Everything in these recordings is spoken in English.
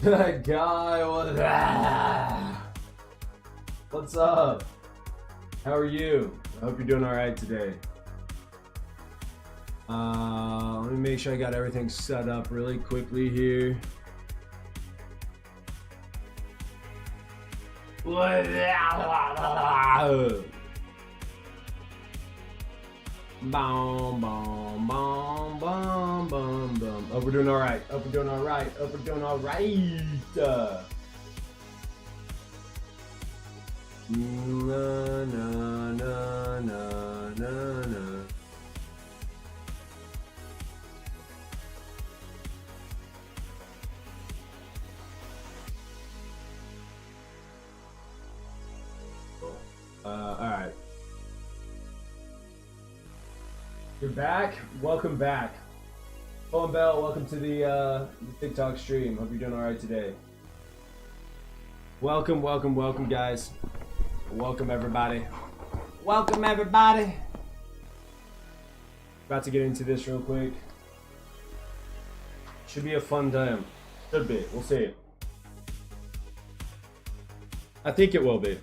That guy was. What's up? How are you? I hope you're doing all right today. Let me make sure I got everything set up really quickly here. Boom, boom, boom, boom, boom, boom. Oh, we're doing all right. Oh, we're doing all right. Oh, we're doing all right. Na, na, na, na, na, na. All right. You're back. Welcome back. Colin Bell, welcome to the TikTok stream. Hope you're doing all right today. Welcome, welcome, welcome, guys. Welcome, everybody. Welcome, everybody. About to get into this real quick. Should be a fun time. Should be. We'll see. I think it will be.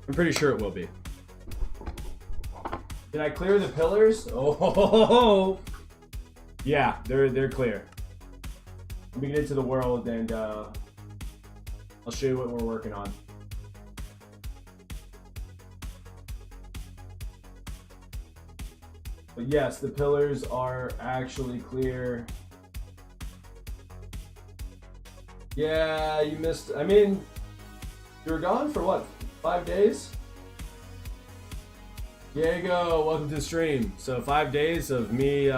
I'm pretty sure it will be. Did I clear the pillars? Oh, yeah, they're clear. Let me get into the world and I'll show you what we're working on. But yes, the pillars are actually clear. Yeah, you missed. I mean, you were gone for what? 5 days? Diego, welcome to the stream. So 5 days of me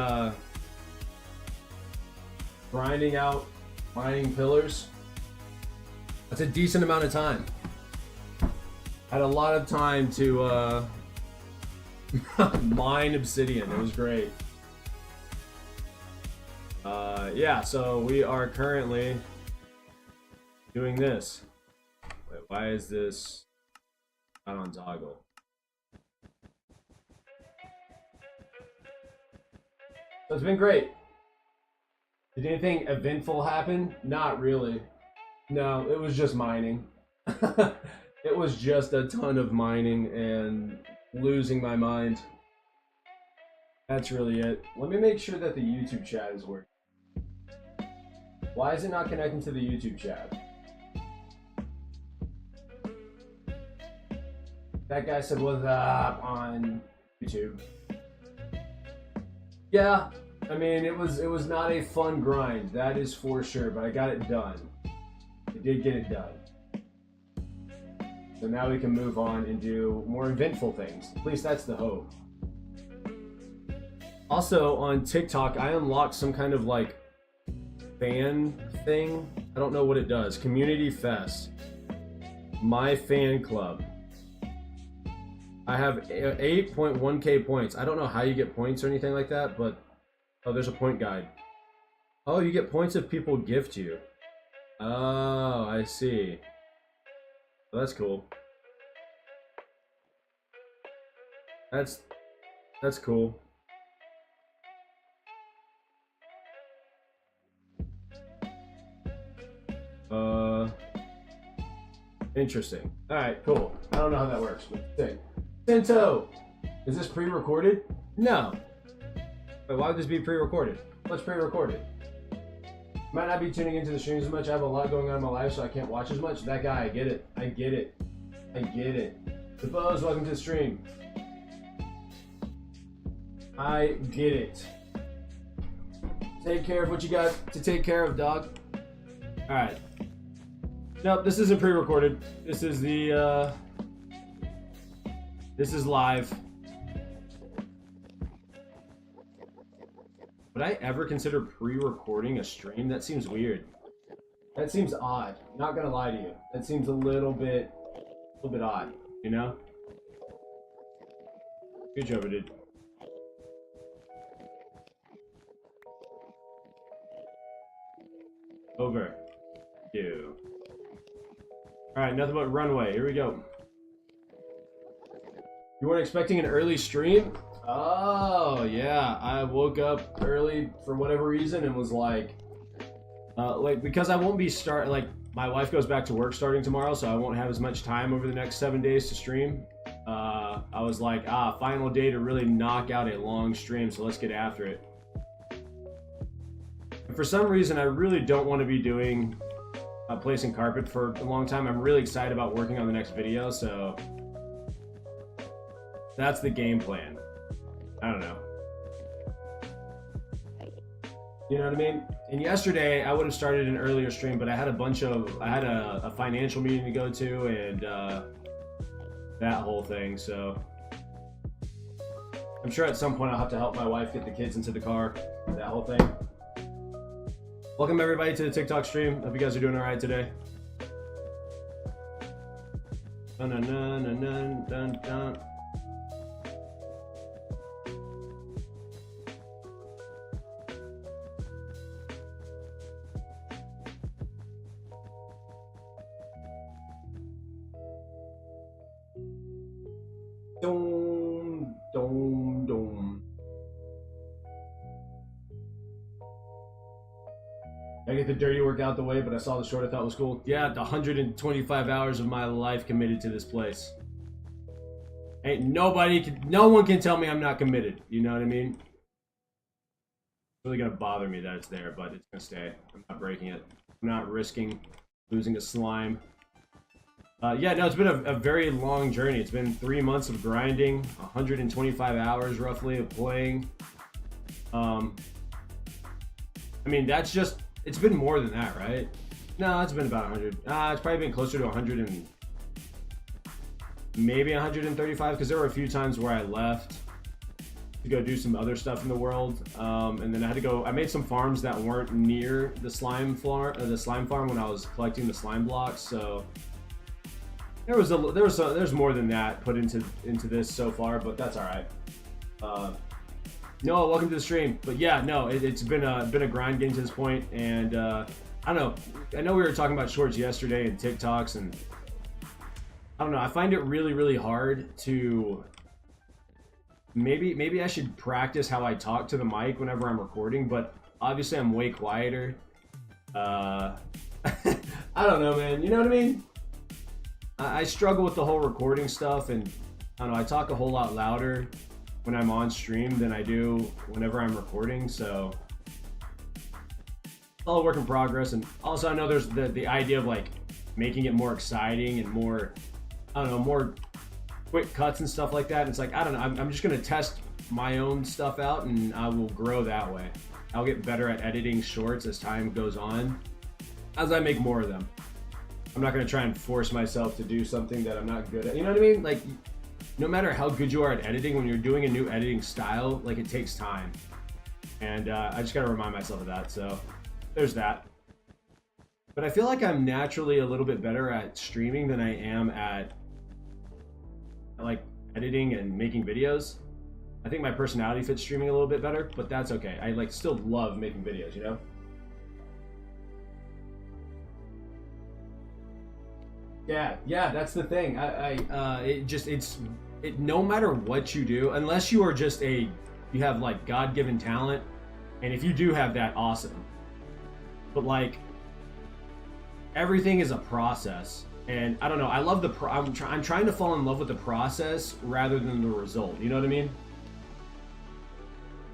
grinding out mining pillars. That's a decent amount of time. Had a lot of time to mine obsidian. It was great. Yeah, so we are currently doing this. Wait, why is this not on toggle? So it's been great. Did anything eventful happen? Not really. No, it was just mining. It was just a ton of mining and losing my mind. That's really it. Let me make sure that the YouTube chat is working. Why is it not connecting to the YouTube chat? That guy said what's up on YouTube. Yeah, I mean it was not a fun grind, that is for sure, but I got it done. I did get it done. So now we can move on and do more eventful things. At least that's the hope. Also on TikTok, I unlocked some kind of like fan thing. I don't know what it does. Community Fest. My fan club. I have 8.1k points. I don't know how you get points or anything like that, but oh, there's a point guide. Oh, you get points if people gift you. Oh, I see. Well, that's cool. That's cool. Interesting. All right, cool. I don't know how that works, but sick. Sento, is this pre-recorded? No. Wait, why would this be pre-recorded? What's pre-recorded? Might not be tuning into the streams as much. I have a lot going on in my life, so I can't watch as much. That guy, I get it. I get it. I get it. Suppose, welcome to the stream. I get it. Take care of what you got to take care of, dog. All right. Nope, this isn't pre-recorded. This is the this is live. Would I ever consider pre-recording a stream? That seems weird. That seems odd. Not gonna lie to you. That seems a little bit odd, you know? Good job, dude. Over. You. Alright, nothing but runway. Here we go. You weren't expecting an early stream? Oh, yeah. I woke up early for whatever reason and was like, Like, because I won't be like, my wife goes back to work starting tomorrow, so I won't have as much time over the next 7 days to stream. I was like, final day to really knock out a long stream, so let's get after it. And for some reason, I really don't want to be doing placing carpet for a long time. I'm really excited about working on the next video, so that's the game plan. I don't know. You know what I mean? And yesterday I would have started an earlier stream, but I had a financial meeting to go to, and that whole thing. So I'm sure at some point I'll have to help my wife get the kids into the car. That whole thing. Welcome everybody to the TikTok stream. Hope you guys are doing all right today. Dun, dun, dun, dun, dun, dun, dun. Dom, dom, dom. I get the dirty work out the way, but I saw the short I thought was cool. Yeah, the 125 hours of my life committed to this place. Ain't no one can tell me I'm not committed. You know what I mean? It's really gonna bother me that it's there, but it's gonna stay. I'm not breaking it. I'm not risking losing a slime. Yeah, no, it's been a very long journey. It's been 3 months of grinding, 125 hours roughly of playing. I mean, that's just, it's been more than that, right? No, it's been about 100. It's probably been closer to 100 and maybe 135, because there were a few times where I left to go do some other stuff in the world, and then I had to go. I made some farms that weren't near the slime farm when I was collecting the slime blocks. So there's more than that put into this so far, but that's all right. Noah, welcome to the stream. But yeah, no, it's been a grind getting to this point, and I don't know. I know we were talking about shorts yesterday and TikToks, and I don't know. I find it really, really hard to. Maybe I should practice how I talk to the mic whenever I'm recording, but obviously I'm way quieter. I don't know, man. You know what I mean? I struggle with the whole recording stuff, and I don't know. I talk a whole lot louder when I'm on stream than I do whenever I'm recording, so all a work in progress. And also I know there's the idea of like making it more exciting and more, I don't know, more quick cuts and stuff like that. And it's like, I don't know, I'm just gonna test my own stuff out, and I will grow that way. I'll get better at editing shorts as time goes on, as I make more of them. I'm not gonna try and force myself to do something that I'm not good at. You know what I mean? Like, no matter how good you are at editing, when you're doing a new editing style, like, it takes time. And I just gotta remind myself of that, so there's that. But I feel like I'm naturally a little bit better at streaming than I am at, like, editing and making videos. I think my personality fits streaming a little bit better, but that's okay. I, like, still love making videos, you know? Yeah, that's the thing. No matter what you do, unless you are just you have like God-given talent, and if you do have that, awesome. But like, everything is a process, and I don't know. I love I'm trying to fall in love with the process rather than the result. You know what I mean?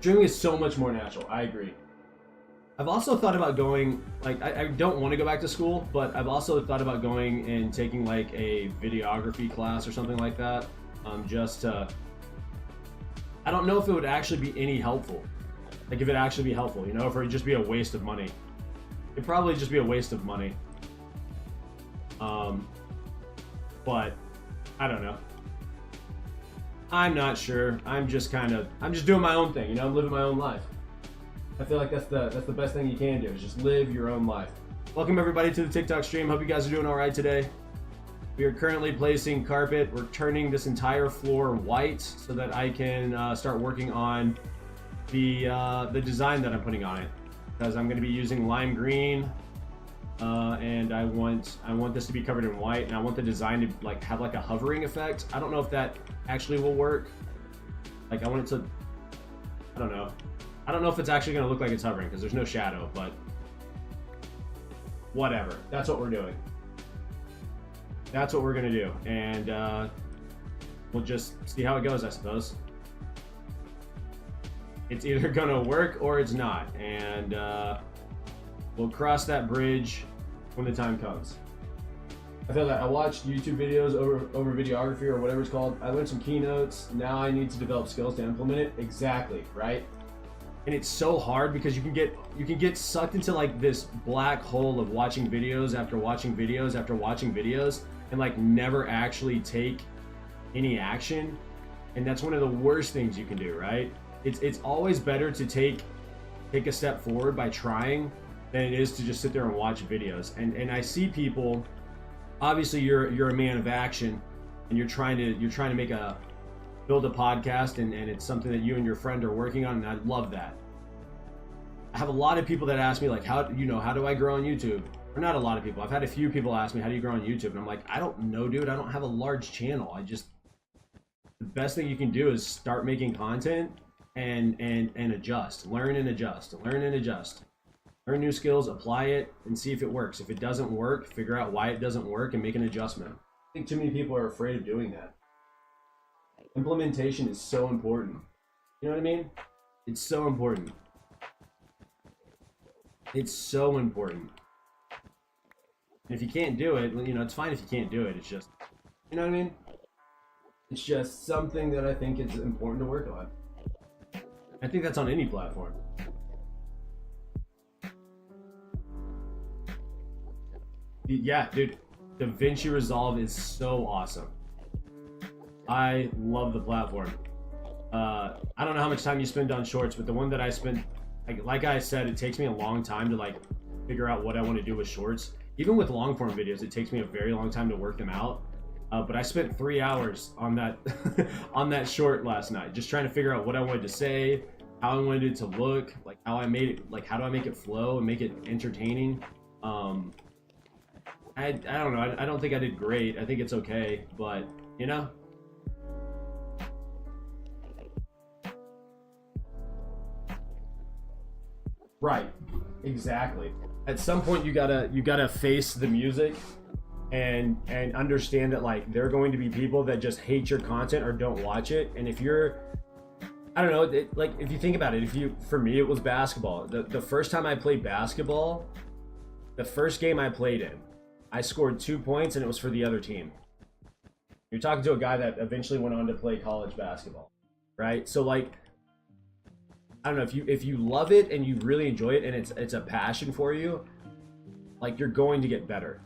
Streaming is so much more natural. I agree. I've also thought about going, like, I don't want to go back to school, but I've also thought about going and taking like a videography class or something like that. Just to, I don't know if it would actually be any helpful. Like, if it'd actually be helpful, you know, if it would just be a waste of money. It'd probably just be a waste of money. But I don't know. I'm not sure. I'm just doing my own thing, you know, I'm living my own life. I feel like that's the best thing you can do, is just live your own life. Welcome everybody to the TikTok stream. Hope you guys are doing all right today. We are currently placing carpet. We're turning this entire floor white so that I can start working on the design that I'm putting on it, because I'm going to be using lime green, and I want this to be covered in white, and I want the design to like have like a hovering effect. I don't know if that actually will work. Like, I want it to, I don't know if it's actually going to look like it's hovering because there's no shadow, but whatever. That's what we're doing. That's what we're gonna do, and we'll just see how it goes, I suppose. It's either gonna work or it's not, and we'll cross that bridge when the time comes. I feel that I watched YouTube videos over videography or whatever it's called. I learned some keynotes. Now I need to develop skills to implement it. Exactly, right? And it's so hard because you can get sucked into like this black hole of watching videos after watching videos after watching videos and like never actually take any action. And that's one of the worst things you can do, right? It's always better to take a step forward by trying than it is to just sit there and watch videos. And I see people, obviously you're a man of action and you're trying to build a podcast and it's something that you and your friend are working on, and I love that. I have a lot of people that ask me like, how do I grow on YouTube? Or not a lot of people. I've had a few people ask me, how do you grow on YouTube? And I'm like, I don't know, dude. I don't have a large channel. The best thing you can do is start making content and adjust. Learn and adjust. Learn and adjust. Learn new skills, apply it, and see if it works. If it doesn't work, figure out why it doesn't work and make an adjustment. I think too many people are afraid of doing that. Implementation is so important. You know what I mean? It's so important. It's so important. And if you can't do it, it's fine if you can't do it. It's just, you know what I mean? It's just something that I think is important to work on. I think that's on any platform. Yeah, dude, DaVinci Resolve is so awesome. I love the platform. I don't know how much time you spend on shorts, but the one that I spent, like I said, it takes me a long time to like figure out what I want to do with shorts. Even with long form videos, it takes me a very long time to work them out. But I spent 3 hours on that on that short last night, just trying to figure out what I wanted to say, how I wanted it to look, like how I made it, like how do I make it flow and make it entertaining. I don't know. I don't think I did great. I think it's okay, but you know. Right. Exactly. At some point you gotta face the music and understand that like there are going to be people that just hate your content or don't watch it. And if you're, I don't know, like if you think about it, for me it was basketball. The first time I played basketball, the first game I played in, I scored 2 points and it was for the other team. You're talking to a guy that eventually went on to play college basketball, right? So like, I don't know, if you love it and you really enjoy it and it's a passion for you, like you're going to get better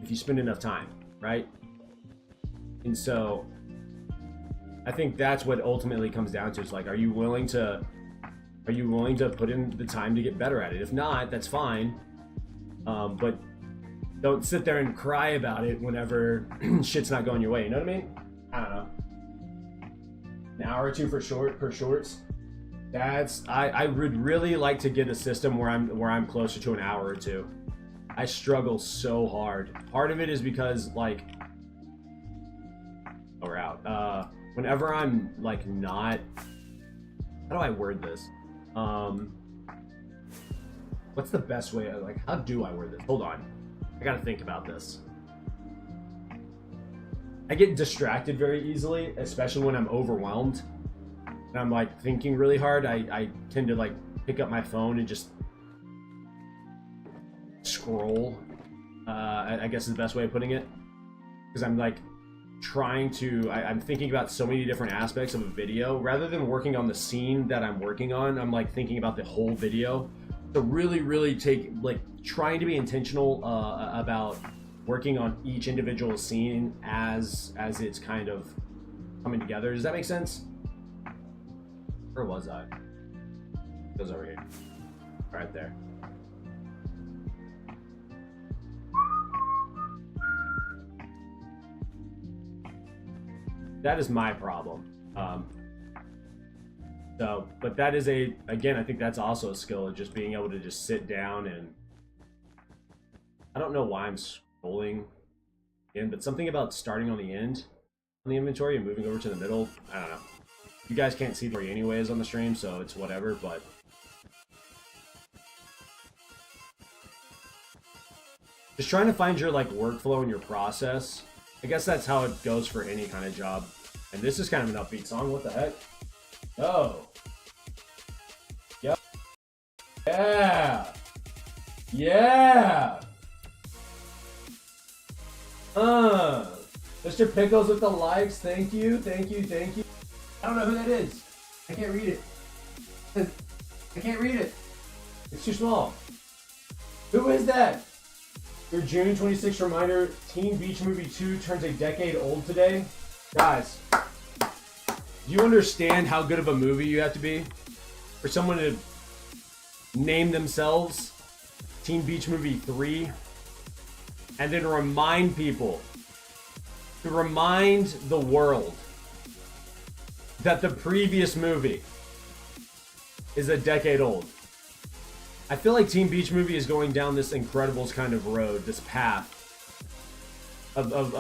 if you spend enough time, right? And so I think that's what ultimately comes down to. Is like, are you willing to put in the time to get better at it? If not, that's fine. But don't sit there and cry about it whenever shit's not going your way. You know what I mean? I don't know. An hour or two per shorts. I would really like to get a system where I'm closer to an hour or two. I struggle so hard. Part of it is because like, oh, we're out. Whenever I'm like not, how do I word this? What's the best way? Like, how do I word this? Hold on, I gotta think about this. I get distracted very easily, especially when I'm overwhelmed. And I'm like thinking really hard. I tend to like pick up my phone and just scroll. I guess is the best way of putting it. Because I'm like I'm thinking about so many different aspects of a video. Rather than working on the scene that I'm working on, I'm like thinking about the whole video. So really trying to be intentional about working on each individual scene as it's kind of coming together. Does that make sense? Where was I? It goes over here. Right there. That is my problem. But that is again, I think that's also a skill of just being able to just sit down and, I don't know why I'm scrolling in, but something about starting on the end on the inventory and moving over to the middle, I don't know. You guys can't see the story anyways on the stream, so it's whatever, but Just trying to find your like workflow and your process. I guess that's how it goes for any kind of job. And this is kind of an upbeat song. What the heck? Oh. Yep. Yeah. Yeah. Mr. Pickles with the likes. Thank you. Thank you. Thank you. I don't know who that is. I can't read it. I can't read it. It's too small. Who is that? Your June 26th reminder, Teen Beach Movie 2 turns a decade old today. Guys, do you understand how good of a movie you have to be for someone to name themselves Teen Beach Movie 3 and then remind people, to remind the world that the previous movie is a decade old? I feel like Teen Beach Movie is going down this Incredibles kind of road, this path of